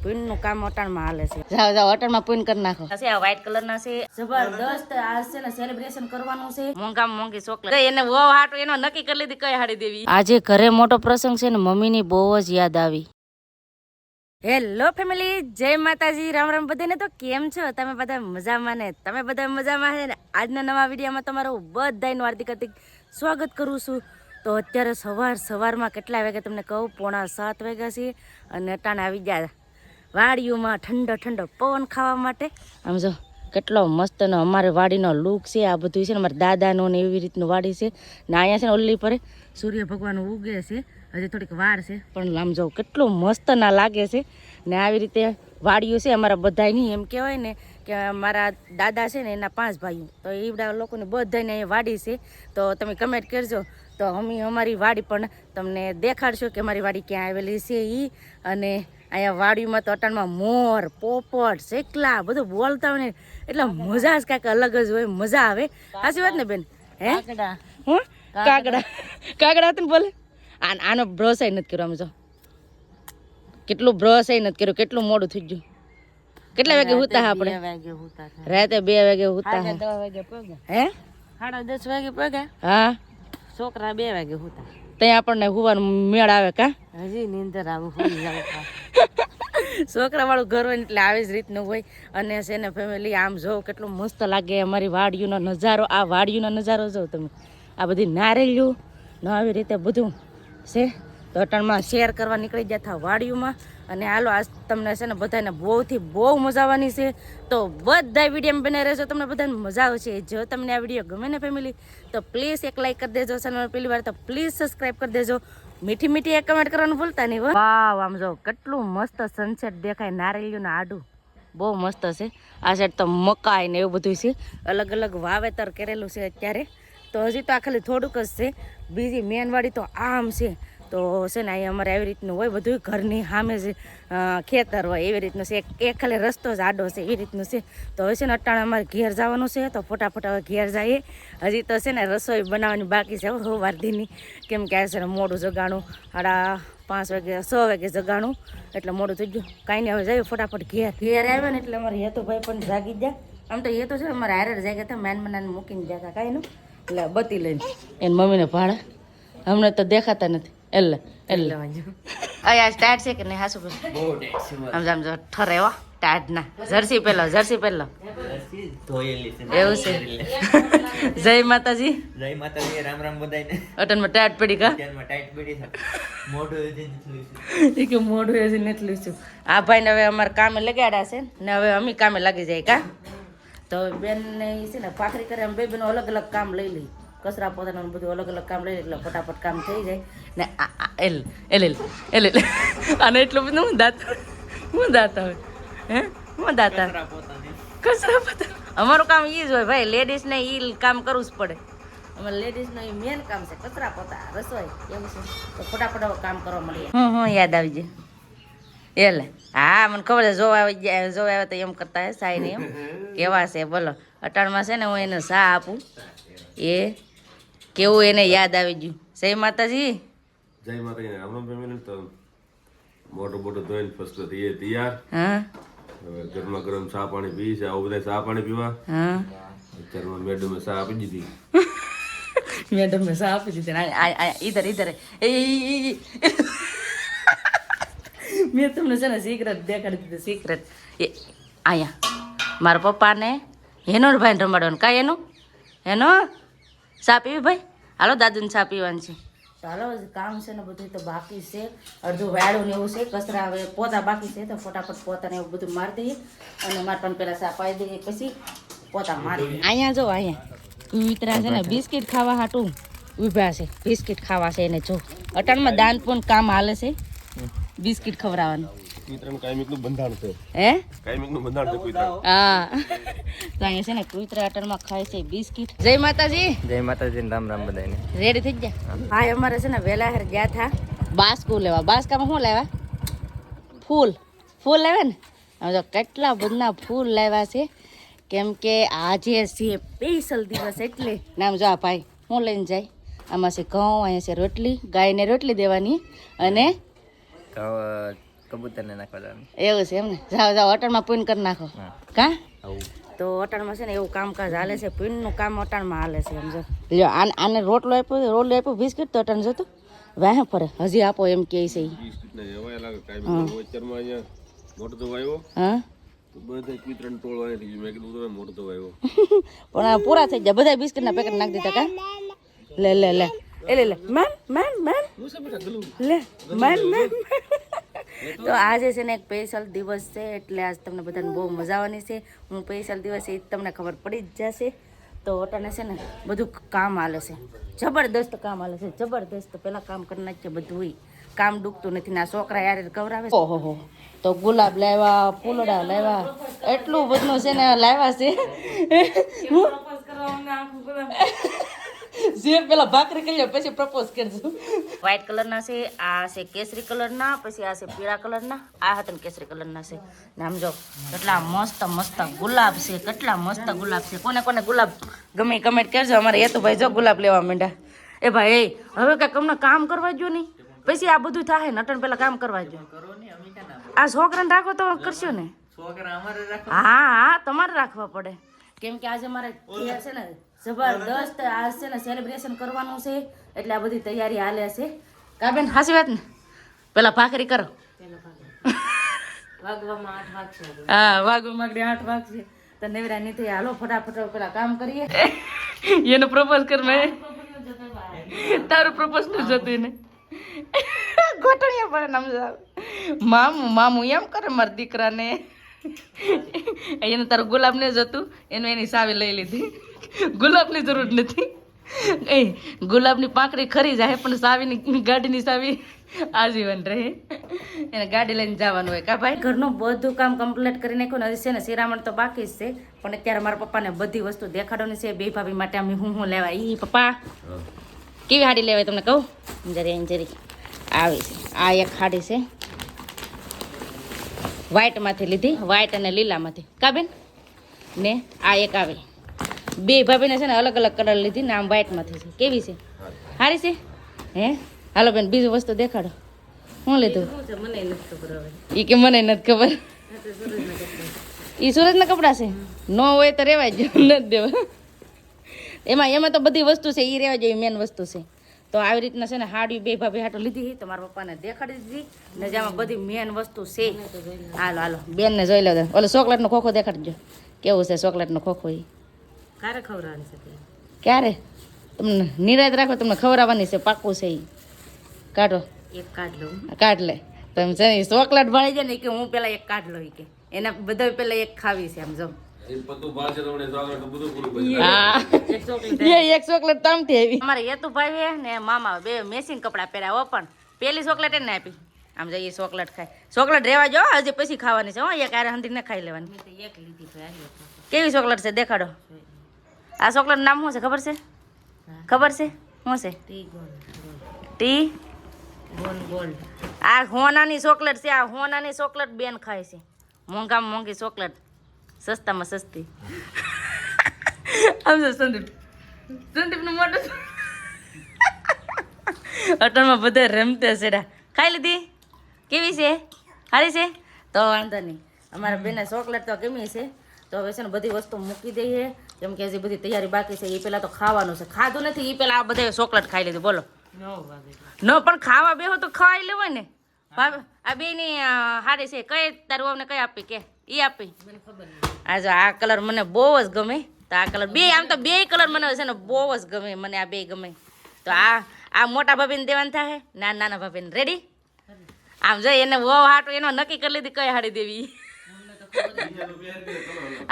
પૂન નું કામ અટાણમાં હાલે છે. જાઓ જાઓ અટાણમાં પૂન કરી નાખો. આ વ્હાઈટ કલર ના છે, જબરદસ્ત. આ છે ને સેલિબ્રેશન કરવાનું છે. મોંઘા મોંઘી ચોકલેટ એને વો હાટો એનો નક્કી કરી લીધી કઈ હાડી દેવી. આજે ઘરે મોટો પ્રસંગ છે ને મમ્મી ની બહુ જ યાદ આવી. હેલો ફેમિલી, જય માતાજી, રામ રામ બધાને. તો કેમ છો તમે બધા? મજામાં ને? તમે બધા મજામાં છે ને? આજના નવા વિડીયોમાં તમારું બધાનું હાર્દિક હાર્દિક સ્વાગત કરું છું. તો અત્યારે સવારમાં કેટલા વાગે તમને કહું, 6:45 વાગ્યા છે અને અટાણે આવી ગયા વાડીઓમાં ઠંડો પવન ખાવા માટે. આમ જો કેટલો મસ્ત ને અમારે વાડીનો લુક છે. આ બધું છે ને અમારા દાદાનો ને એવી રીતનું વાડી છે ને. અહીંયા છે ને ઓલી પર સૂર્ય ભગવાન ઉગે છે. હજી થોડીક વાર છે પણ આમ જો કેટલું મસ્ત ના લાગે છે ને. આવી રીતે વાડીઓ છે અમારા બધાની. એમ કહેવાય ને કે મારા દાદા છે ને એના 5 ભાઈઓ, તો એવડા લોકોને બધાને અહીંયા વાડી છે. તો તમે કમેન્ટ કરજો તો અમે અમારી વાડી પણ તમને દેખાડશો કે અમારી વાડી ક્યાં આવેલી છે એ. અને અહીંયા વાડીમાં તો અટાણમાં મોર, પોપટ, શેકલા બધું બોલતા હોય ને એટલે મજા જ કાંઈક અલગ જ હોય, મજા આવે. સાચી વાત ને બેન? હે હું કાગડા તને બોલે. આનો બ્રશ નથી કર્યો. આમ જો કેટલું બ્રશ નથી કર્યો, કેટલું મોડું થઈ ગયું. કેટલા વાગે હુતા આપણે? રાતે 2 વાગે હુતા. હે 10:30 વાગે પગ્યા. હા, છોકરા 2 વાગે હુતા. ત્યાં આપણને હુવાનો મેળ આવે કા? હજી નીંદર આવે, હુઈ જાવ. છોકરા વાળું ઘર હોય ને એટલે આવી જ રીતનું હોય. અને છે ને ફેમિલી, આમ જો કેટલું મસ્ત લાગે અમારી વાડીઓનો નજારો. આ વાડીઓનો નજારો જો તમે. આ બધી નારેલિયું ને આવી રીતે બધું છે. તો અટાણમાં શેર કરવા નીકળી ગયા હતા વાડીઓમાં. અને હાલો આજ તમને છે ને બધાને બહુ મજા આવવાની છે. તો બધા વિડીયો બને રહેજો, તમને બધાને મજા આવશે. જો તમને આ વિડીયો ગમે ને ફેમિલી તો પ્લીઝ એક લાઈક કરી દેજો. ચેનલ પહેલી વાર તો પ્લીઝ સબસ્ક્રાઈબ કરી દેજો. મીઠી એક કમેન્ટ કરવાનું ભૂલતા નહીં. વાવ, આમ જો કેટલું મસ્ત સનસેટ દેખાય. નારેલિયું આડું બહુ મસ્ત છે. આ સાઈડ તો મકાઈ ને એવું બધું છે. અલગ અલગ વાવેતર કરેલું છે અત્યારે. તો હજી તો આ ખાલી થોડુંક જ છે. બીજી મેન વાડી તો આમ છે. તો છે ને અહીંયા અમારે આવી રીતનું હોય બધું. ઘરની સામે જ ખેતર હોય એવી રીતનું છે. એક ખાલી રસ્તો જ આડો છે એવી રીતનું છે. તો હવે છે ને અટાણે અમારે ઘેર જવાનું છે. તો ફટાફટ હવે ઘેર જઈએ. હજી તો છે ને રસોઈ બનાવવાની બાકી છે સવારથીની. કેમ કે આ છે ને મોડું જગાણું, 5:30 6 વાગે જગાણું એટલે મોડું થઈ ગયું. કાંઈ નહીં, હવે જઈએ ફટાફટ ઘેર આવ્યા ને એટલે અમારે હેતુભાઈ પણ જાગી ગયા. આમ તો હેતુ છે અમારે હારે જાગ્યા હતા. મેનમનાને મૂકીને ગયા હતા કાંઈ નું, એટલે બત્તી લઈને એને મમ્મીને ભાડા હમણાં તો દેખાતા નથી. એટલે અહીંયા ટાયર છે કે નહીં? હાસુ આમ જો ઠરેવા ટાયર ના. જર્સી પહેલો એવું છે. જય માતાજી. જય માતાજી, રામ રામ બધાને. અટનમાં ટાઈટ પડી કા? ટાઈટ પડી છે. મોઢું હજી નથી લીધું. આ ભાઈને હવે અમારે કામે લગાડ્યા છે ને હવે અમે કામે લાગી જાય કા? તો બેન ને છે ને ભાખરી કરે. બે બેનો અલગ અલગ કામ લઈ લઈ. કચરા પોતાનું બધું અલગ અલગ કામ લઈ લે એટલે ફટાફટ કામ થઈ જાય ને. આને એટલું બધું હું દાતા હોય. હે હું દાતા કચરા પોતા. અમારું કામ એ જ હોય ભાઈ. લેડીઝને એ કામ કરવું જ પડે. અમારે લેડીઝનું એ મેન કામ છે કચરા પોતા, રસોઈ એવું છે. તો ફટાફટ હવે કામ કરવા મળીએ. હું યાદ આવી જાય એટલે. હા મને ખબર છે. જોવા આવે તો એમ કરતા હે સાઈ ને એમ કેવા છે બોલો. અટાણમાં છે ને હું એને સા આપું એ કેવું એને યાદ આવી ગયું. જય માતાજી. જય માતાજી. રામ રામ ફેમિલી. તો મોટો ધોઈને ફર્સ્ટ થઈએ તૈયાર. હા, હવે ગરમા ગરમ ચા પાણી પી છે. આવું બધા ચા પાણી પીવા. હા, અત્યારમાં મેડમે ચા આપી દીધી. મેડમ ચા આપી દીધી. ઇધર મેં તમને છે ને સિક્રેટ દેખાડી દીધું. સિક્રેટ એ અહીંયા મારા પપ્પાને હેનો ભાઈને રમાડવાનું. કાંઈ એનો ચા પીવી ભાઈ? હાલો દાદુને ચા પીવાની છે. ચાલો કામ છે ને બધું તો બાકી છે. અડધું વાળું ને એવું છે. કચરા હવે પોતા બાકી છે. તો ફટાફટ પોતાને એવું બધું મારી દઈએ. અને મારે પણ પેલા ચા પાઈ દઈએ પછી પોતા મારી દઈએ. અહીંયા જો અહીંયા મિત્રા છે ને બિસ્કિટ ખાવા હાટું ઊભા છે. બિસ્કિટ ખાવા છે એને જો. અટાણમાં દાન પણ કામ હાલે છે. બિસ્કિટ ખવડાવવાનું. કાયમિકનું બંધાણ છે. હે કાયમિકનું બંધાણ છે કુતરા. હા, તો અહીંયા છે ને કુતરા અટાણમાં ખાય છે બિસ્કિટ. જય માતાજી. જય માતાજી, રામ રામ બધાને. રેડી થઈ ગયા? હા, અમારે છે ને વેલા હેર ગયા હતા બાસ્કુ લેવા. બાસ્કામાં શું લેવા? ફૂલ લાવ્યા ને. હવે તો કેટલા બધા ફૂલ લાવ્યા છે. કેમ કે આજે છે સ્પેશિયલ દિવસ એટલે. નામ જો આ ભાઈ હું લઈને જાય. આમાં છે ઘઉં, અહીંયા છે રોટલી. ગાયને રોટલી દેવાની અને કબૂતરને નાખવા જવાનું. એવું છે એમ ને? જાઓ જાઓ અટાણમાં પૂન કરી નાખો. હા. કા આવું. તો અટાણમાં છે ને એવું કામકાજ હાલે છે, પૂનનું કામ અટાણમાં હાલે છે સમજો. લ્યો આને રોટલો આપ્યો બિસ્કિટ તો અટાણ જતો વાહે ફરે હજી આપો એમ કે છે ઈ. બિસ્કિટને એવાય લાગે કાંઈ વચ્ચરમાં અહીંયા મોટો તો આવ્યો હા બધા કુતરાને ટોળો અહીંયા થઈ ગયું. મેં કીધું તમે મોટો તો આવ્યો પણ આ પૂરા થઈ ગયા બધા બિસ્કિટના પેકેટ નાખી દીધા કા લે લે લે લે માન માન માન લે માન માન. તો આજે છે ને એક સ્પેશિયલ દિવસ છે એટલે આજ તમને બધાને બહુ મજા આવવાની છે. હું સ્પેશિયલ દિવસ છે એ તમને ખબર પડી જ જશે. તો અટાણે છે ને બધું કામ હાલે છે, જબરદસ્ત કામ હાલે છે, જબરદસ્ત. પેલા કામ કરી નાખીએ બધું કામ ડૂબતું નથી ને આ છોકરા યાર કવરાવે છે. ઓહો તો ગુલાબ લાવ્યા, ફૂલડા લાવ્યા, એટલું બધું છે ને લાવ્યા છે. જે પેલા ભાખરી કરી પછી પ્રપોઝ કરજો. વ્હાઈટ કલરના છે, આ છે કેસરી કલરના, પછી આ છે પીળા કલરના, આ હતા ને કેસરી કલરના છે. ને આમ જો કેટલા મસ્ત મસ્ત ગુલાબ છે, કેટલા મસ્ત ગુલાબ છે. કોને કોને ગુલાબ ગમે કમેન્ટ કરજો. અમારે હેતુભાઈ જો ગુલાબ લેવા માંડ્યા. એ ભાઈ હવે કઈ તમને કામ કરવા જો નહીં, પછી આ બધું થાય નટન પેલા કામ કરવા જો. આ છોકરાને રાખો તો કરશો ને? હા હા તમારે રાખવા પડે, કેમ કે આજે મારે છે ને જબરદસ્ત આજ છે ને સેલિબ્રેશન કરવાનું છે એટલે આ બધી તૈયારી હાલે છે. કા બેન હાસી વાત ને? પેલા ભાખરી કરો. વાગવામાં 8 વાગશે. હા વાગવામાં 8 વાગશે. તો નેવરા નથી હાલો ફટાફટ પેલા કામ કરીએ. એને પ્રપોઝ કર મેં તારું પ્રપોઝ ન જતું ને ગોટણીયા પડે નામ જાવ મામું મામું એમ કરે મારા દીકરાને. એને તારું ગુલાબ ને જતું એનું એની સાવી લઈ લીધી. ગુલાબની જરૂર નથી, એ ગુલાબની પાંખડી ખરી જાય પણ સાવીની ગાડીની સાવી આજીવન રહે. એને ગાડી લઈને જવાનું હોય. કા ભાઈ ઘરનું બધું કામ કમ્પ્લીટ કરી નાખ્યું ને હજી છે ને શિરામણ તો બાકી જ છે. પણ અત્યારે મારા પપ્પાને બધી વસ્તુ દેખાડવાની છે. બે ભાભી માટે અમે હું લેવા ઈ પપ્પા કેવી હાડી લેવાય તમને કહું જરી આવી છે. આ એક હાડી છે વ્હાઈટમાંથી લીધી, વ્હાઈટ અને લીલામાંથી. કા બેન ને આ એક આવી બે ભાભીને છે ને અલગ અલગ કલર લીધી ને આમ વ્હાઈટમાંથી છે. કેવી છે? સારી છે હે? હાલો બેન બીજું વસ્તુ દેખાડો. શું લીધું? મને નથી ખબર. એ કે મને નથી ખબર. એ સુરજના કપડા છે? ન હોય તો રેવાય જ નથી દેવા. એમાં તો બધી વસ્તુ છે એ રેવા જેવી મેન વસ્તુ છે. તો આવી રીતના છે ને હાડી બે ભાભી હાટો લીધી તો મારા પપ્પાને દેખાડી દીધી ને જેમાં બધી મેન વસ્તુ છે. હાલો હાલો બેનને જોઈ લો. ઓલો ચોકલેટનો ખોખો દેખાડજો. કેવું છે ચોકલેટનો ખોખો? એ ક્યારે ખવડાવવાની છે? ક્યારે તમને નિરાત રાખો, તમને ખવડાવવાની છે, પાકું છે. એ કાઢો એક કાઢ લો. કાઢ લે તમે છે ને ચોકલેટ ભણી જાય ને કે હું પેલા એક કાઢ લો કે એના બધા પેલા એક ખાવી છે. આમ જો એક ચોકલેટ તામથી આવી. અમારે હેતુભાઈ ને મામા બે મેચિંગ કપડા પહેર્યા પણ પેલી ચોકલેટ એને આપી. આમ જઈએ ચોકલેટ ખાય. ચોકલેટ રેવા જો હજી પછી ખાવાની છે. એક આરે હંધી ને ખાઈ લેવાની. કેવી ચોકલેટ છે દેખાડો. આ ચોકલેટ નામ શું છે ખબર છે? ખબર છે શું છે? T gold. આ હોનાની ચોકલેટ છે. આ હોનાની ચોકલેટ બેન ખાય છે. મોંઘામાં મોંઘી ચોકલેટ, સસ્તામાં સસ્તી. આમ જો સંદીપનું મોટું અટણમાં બધા રમતે છે. ખાઈ લીધી? કેવી છે? સારી છે? તો વાંધો નહીં. અમારા બેને ચોકલેટ તો ગમી છે. તો હવે છે ને બધી વસ્તુ મૂકી દઈએ કેમ કે હજી બધી તૈયારી બાકી છે. એ પેલા તો ખાવાનું છે. ખાધું નથી એ પેલા આ બધા ચોકલેટ ખાઈ લીધું. બોલો ન પણ ખાવા બેહો તો ખાઈ લેવાય ને. આ બે ની હારી છે. કઈ તારું અમને કઈ આપી કે ઈ આપી? આ જો આ કલર મને બહુ જ ગમે. તો આ કલર બે આમ તો બે કલર મને છે ને બહુ જ ગમે. મને આ બે ગમે. તો આ મોટા ભાભીને દેવાનું થાય ને નાના ભાભીને. રેડી? આમ જો એને બહુ હાટું એનો નક્કી કરી લીધી કઈ હાડી દેવી.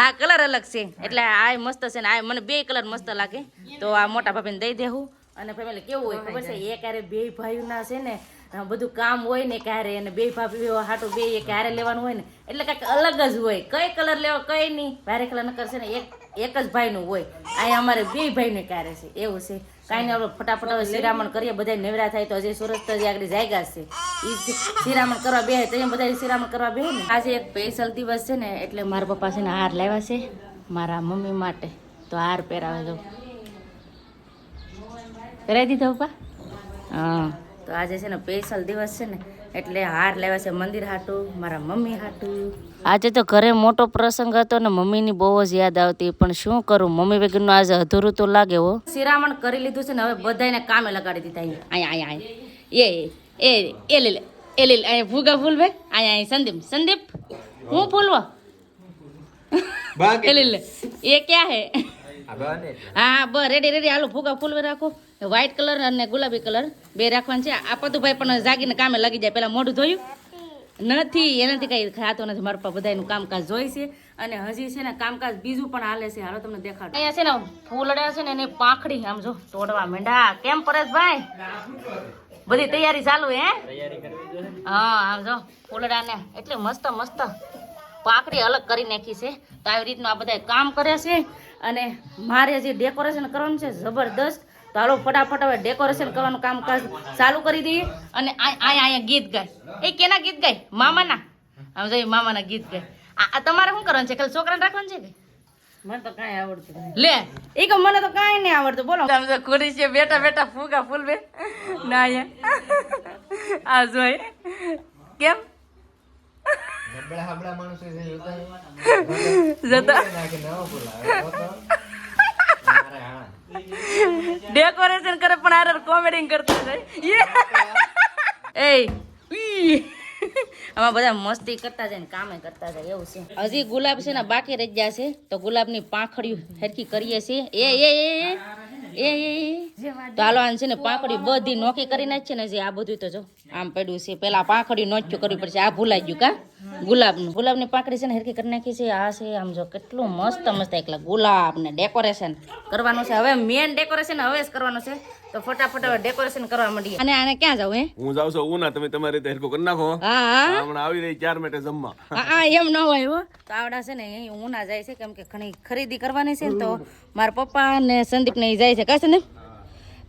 આ કલર અલગ છે એટલે આ મસ્ત છે ને આ મને બે કલર મસ્ત લાગે. તો આ મોટા ભાભીને દઈ દેવું. અને ફેમિલી કેવું હોય ખબર છે? એક હારે બે ભાઈઓના છે ને બધું કામ હોય ને ક્યારે અને બે ભાભીઓ હાટું બે ક્યારે લેવાનું હોય ને એટલે કંઈક અલગ જ હોય. કઈ કલર લેવો કઈ નહીં. ભારે કલર ન કરશે ને એક જ ભાઈનું હોય. અહીંયા અમારે બે ભાઈને ક્યારે છે એવું છે. કાંઈ નહીં આપણે ફટાફટ હવે શિરામણ કરીએ. બધા નેવરા થાય તો હજી સુરત તો આગળ જાયગા છે. એ શિરામણ કરવા બે તો બધા શિરામણ કરવા બે ને. આજે એક સ્પેશિયલ દિવસ છે ને એટલે મારા પપ્પા છે ને હાર લાવ્યા છે મારા મમ્મી માટે. તો હાર પહેરાવે દો. પહેરાવી દીધો પપ્પા? હા. તો આજે છે ને સ્પેશિયલ દિવસ છે ને એટલે હાર લેવા છે મંદિર હાટું, મારા મમ્મી હાટું. આજે તો ઘરે મોટો પ્રસંગ હતો ને મમ્મીની બહુ જ યાદ આવતી, પણ શું કરું, મમ્મી વગરનું આજે અધૂરું તો લાગે હો. શિરામણ કરી લીધું છે ને હવે બધાને કામે લગાડી દીધા. અહીંયા એ લે અહીંયા ફૂગા ફૂલ ભાઈ, અહીંયા સંદીપ હું ફૂલવા લે એ ક્યાં હે? હા બસ રેડી હાલો ફૂગા ફૂલ રાખો. વ્હાઈટ કલર અને ગુલાબી કલર બે રાખવાનું છે. આ પતુભાઈ પણ જાગીને કામે લાગી જાય. પેલા મોઢું ધોયું નથી, એનાથી કઈ ખાતો નથી. મારા પપ્પા બધાનું કામકાજ જોઈ છે અને હજી છે ને કામકાજ બીજું પણ હાલે છે. હાલો તમને દેખાડો. અહીંયા છે ને ફૂલડા છે ને એની પાંખડી આમ જો તોડવા માંડા. કેમ પરેશભાઈ બધી તૈયારી ચાલુ હે? હા આમ જો ફૂલડા ને એટલી મસ્ત મસ્ત પાંખડી અલગ કરી નાખી છે. તો આવી રીતનું આ બધા કામ કરે છે અને મારે જે ડેકોરેશન કરવાનું છે જબરદસ્ત. તો હાલો ફટાફટ હવે ડેકોરેશન કરવાનું કામકાજ ચાલુ કરી દઈએ. અને અહીંયા ગીત ગાય. એ કેના ગીત ગાય? મામાના. આમ જોઈએ મામાના ગીત ગાય. આ તમારે શું કરવાનું છે? ખાલી છોકરાને રાખવાનું છે કે? મને તો કાંઈ આવડતું લે એ કે મને તો કાંઈ નહીં આવડતું. બોલો ખુરી છે બેટા બેટા ફૂગા ફૂલ બે ના અહીંયા આ જોઈ કેમ ડેકોરેશન કરે પણ આર કોમેડી કરતા જાય. આમાં બધા મસ્તી કરતા જાય ને કામે કરતા જાય એવું છે. હજી ગુલાબ છે ને બાકી રહી ગયા છે તો ગુલાબની પાંખડીઓ હરખી કરીએ છીએ. તો હાલો આને છે ને પાંખડી બધી નોખી કરી નાખ છે ને જે આ બધું તો જો આમ પડ્યું છે. પેલા પાંખડી નોખ્યું કરવી પડશે. આ ભૂલાઈ ગયું કા ગુલાબની પાંખડી છે ને હરખી કરી નાખી છે. આ છે આમ જો કેટલું મસ્ત મસ્ત એકલા ગુલાબ ને ડેકોરેશન કરવાનું છે. હવે મેન ડેકોરેશન હવે જ કરવાનું છે. તો ફટાફટ હવે ડેકોરેશન કરવા માંડીએ. અને આને ક્યાં જાવ? હું જાઉં છું ઉના, તમે તમારી રીતે હરકો કરી નાખો. હા હમણાં આવી રહી 4 મિનિટે જમવા. હા એમ ન હોય હો. તો આવડા છે ને અહીં ઉના જાય છે કેમ કે ઘણી ખરીદી કરવાની છે ને તો મારા પપ્પા ને સંદીપ ને જાય છે. કા સંદીપ?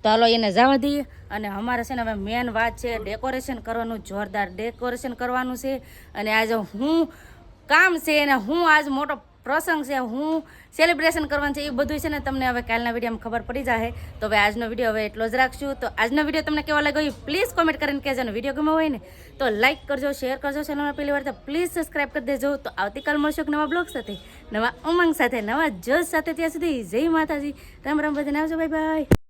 તો હાલો એને જવા દઈએ. અને અમારે છે ને હવે મેન વાત છે ડેકોરેશન કરવાનું, જોરદાર ડેકોરેશન કરવાનું છે. અને આજે હું કામ છે અને હું આજ મોટો પ્રસંગ છે, હું સેલિબ્રેશન કરવાનું છે એ બધું છે ને તમને હવે કાલના વિડીયોમાં ખબર પડી જાય. તો હવે આજનો વિડીયો હવે એટલો જ રાખશું. તો આજનો વિડીયો તમને કેવો લાગ્યો પ્લીઝ કોમેન્ટ કરીને કહેજો. અને વિડીયો ગમ્યો હોય ને તો લાઇક કરજો, શેર કરજો. ચેનલમાં પહેલી વાર તો પ્લીઝ સબસ્ક્રાઈબ કરી દેજો. તો આવતીકાલ મળશું નવા બ્લોગ સાથે, નવા ઉમંગ સાથે, નવા જોશ સાથે. ત્યાં સુધી જય માતાજી, રામ રામ બધાને આવજો, બાય બાય.